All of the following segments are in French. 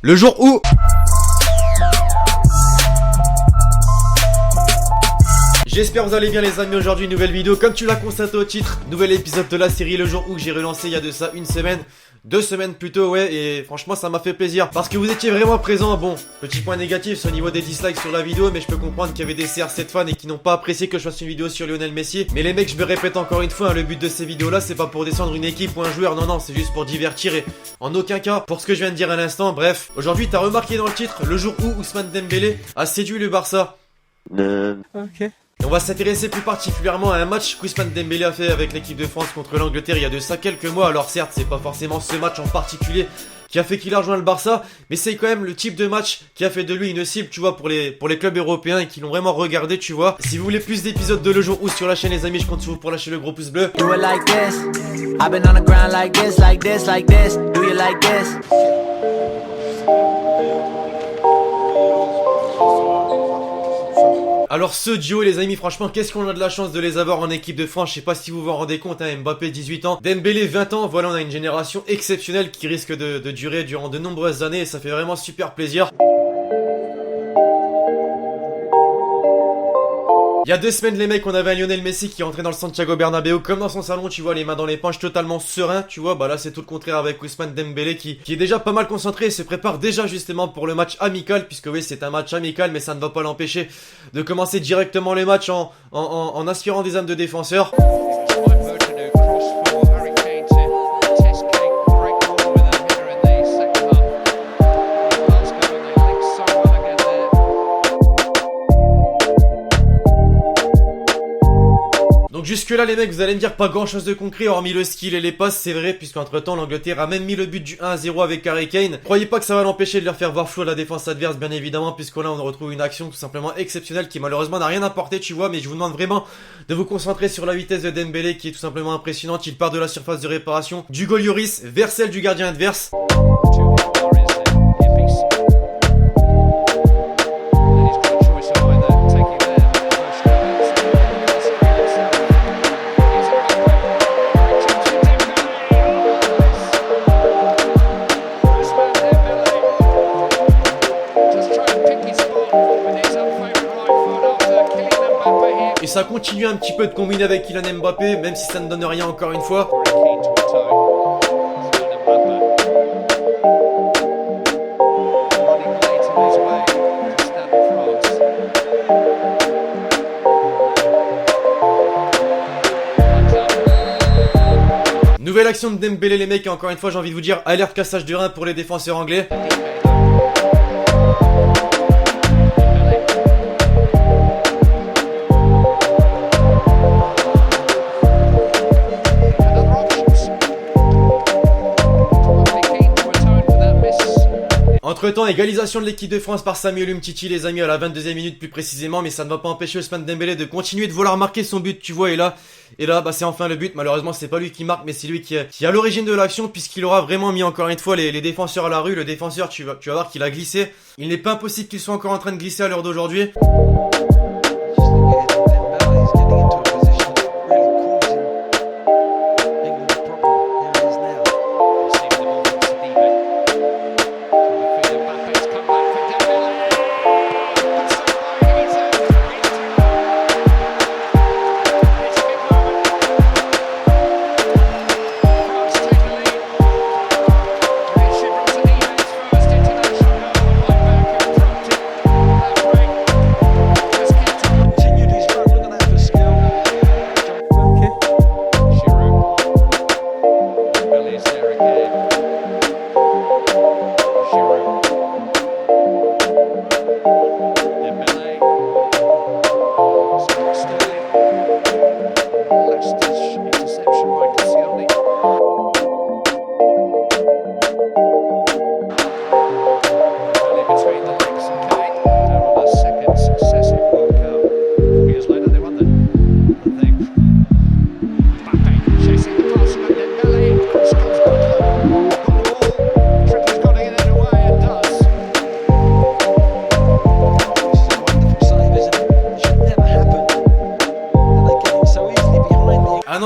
Le jour où... J'espère que vous allez bien les amis, aujourd'hui une nouvelle vidéo, comme tu l'as constaté au titre, nouvel épisode de la série Le jour où que j'ai relancé il y a de ça une semaine, 2 semaines plutôt ouais, et franchement ça m'a fait plaisir, parce que vous étiez vraiment présents. Bon, petit point négatif, c'est au niveau des dislikes sur la vidéo, mais je peux comprendre qu'il y avait des CR7 fans et qui n'ont pas apprécié que je fasse une vidéo sur Lionel Messi. Mais les mecs, je me répète encore une fois, hein, le but de ces vidéos là c'est pas pour descendre une équipe ou un joueur, non, c'est juste pour divertir et en aucun cas pour ce que je viens de dire à l'instant. Bref, aujourd'hui t'as remarqué dans le titre, le jour où Ousmane Dembélé a séduit le Barça. Ok. Et on va s'intéresser plus particulièrement à un match qu'Ousmane Dembélé a fait avec l'équipe de France contre l'Angleterre il y a de ça quelques mois. Alors certes, c'est pas forcément ce match en particulier qui a fait qu'il a rejoint le Barça, mais c'est quand même le type de match qui a fait de lui une cible, tu vois, pour les clubs européens et qui l'ont vraiment regardé, tu vois. Si vous voulez plus d'épisodes de Le Jour Où sur la chaîne les amis, je compte sur vous pour lâcher le gros pouce bleu. Do it like this. I've been on the ground like this, like this, like this. Do you like this? Alors ce duo les amis, franchement qu'est-ce qu'on a de la chance de les avoir en équipe de France. Je sais pas si vous vous en rendez compte, hein, Mbappé 18 ans, Dembélé 20 ans, voilà on a une génération exceptionnelle qui risque de durer durant de nombreuses années et ça fait vraiment super plaisir. Il y a 2 semaines les mecs, on avait un Lionel Messi qui entrait dans le Santiago Bernabéu comme dans son salon, tu vois, les mains dans les poches, totalement serein, tu vois. Bah là c'est tout le contraire avec Ousmane Dembélé qui est déjà pas mal concentré et se prépare déjà justement pour le match amical, puisque oui c'est un match amical mais ça ne va pas l'empêcher de commencer directement les matchs en aspirant des âmes de défenseurs. Donc jusque là les mecs vous allez me dire pas grand chose de concret hormis le skill et les passes, c'est vrai puisqu'entre temps l'Angleterre a même mis le but du 1-0 avec Harry Kane. Croyez pas que ça va l'empêcher de leur faire voir flou à la défense adverse bien évidemment, puisque là on retrouve une action tout simplement exceptionnelle qui malheureusement n'a rien apporté tu vois, mais je vous demande vraiment de vous concentrer sur la vitesse de Dembélé qui est tout simplement impressionnante. Il part de la surface de réparation du goal Lloris vers celle du gardien adverse. Et ça continue un petit peu de combiner avec Kylian Mbappé, même si ça ne donne rien encore une fois. Nouvelle action de Dembélé les mecs, et encore une fois j'ai envie de vous dire, alerte cassage de rein pour les défenseurs anglais. Entre temps, égalisation de l'équipe de France par Samuel Umtiti les amis à la 22e minute plus précisément, mais ça ne va pas empêcher Ousmane Dembélé de continuer de vouloir marquer son but, tu vois, et là bah c'est enfin le but. Malheureusement c'est pas lui qui marque mais c'est lui qui est à l'origine de l'action, puisqu'il aura vraiment mis encore une fois les défenseurs à la rue. Le défenseur tu vas voir qu'il a glissé, il n'est pas impossible qu'il soit encore en train de glisser à l'heure d'aujourd'hui.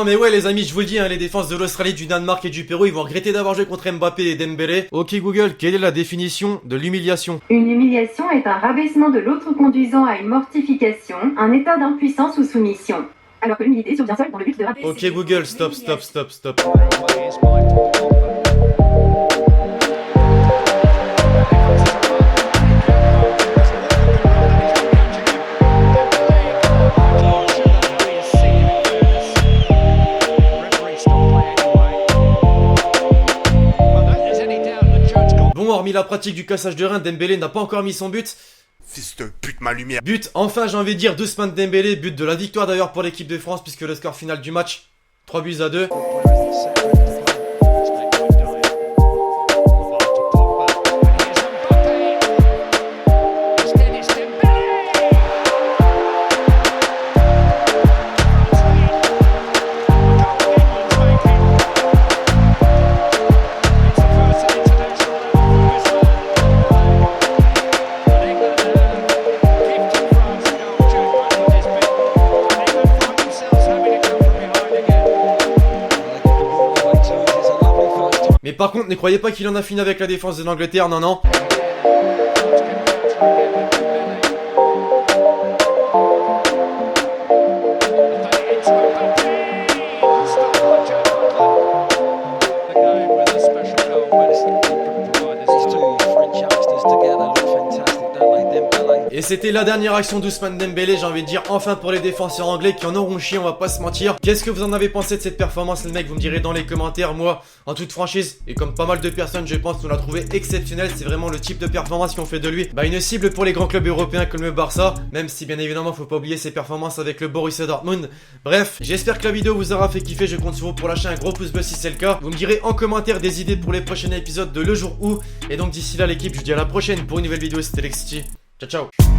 Non mais ouais les amis, je vous le dis, hein, les défenses de l'Australie, du Danemark et du Pérou, ils vont regretter d'avoir joué contre Mbappé et Dembélé. Ok Google, quelle est la définition de l'humiliation? Une humiliation est un rabaissement de l'autre conduisant à une mortification, un état d'impuissance ou soumission. Alors que l'humilité survient seule dans le but de rabaisser. Ok Google, stop. Bon, hormis la pratique du cassage de rein, Dembélé n'a pas encore mis son but. Fils de pute, ma lumière. But, enfin j'ai envie de dire, d'Ousmane Dembélé, but de la victoire d'ailleurs pour l'équipe de France, puisque le score final du match, 3-2. Mais par contre, ne croyez pas qu'il en a fini avec la défense de l'Angleterre, non. Et c'était la dernière action d'Ousmane Dembélé, j'ai envie de dire enfin pour les défenseurs anglais qui en auront chié, on va pas se mentir. Qu'est-ce que vous en avez pensé de cette performance les mecs? Vous me direz dans les commentaires. Moi, en toute franchise, et comme pas mal de personnes je pense, on l'a trouvé exceptionnel. C'est vraiment le type de performance qu'on fait de lui une cible pour les grands clubs européens comme le Barça. Même si bien évidemment faut pas oublier ses performances avec le Borussia Dortmund. Bref, j'espère que la vidéo vous aura fait kiffer. Je compte sur vous pour lâcher un gros pouce bleu si c'est le cas. Vous me direz en commentaire des idées pour les prochains épisodes de Le Jour Où. Et donc d'ici là l'équipe, je vous dis à la prochaine pour une nouvelle vidéo. C'était Lexity. Ciao ciao.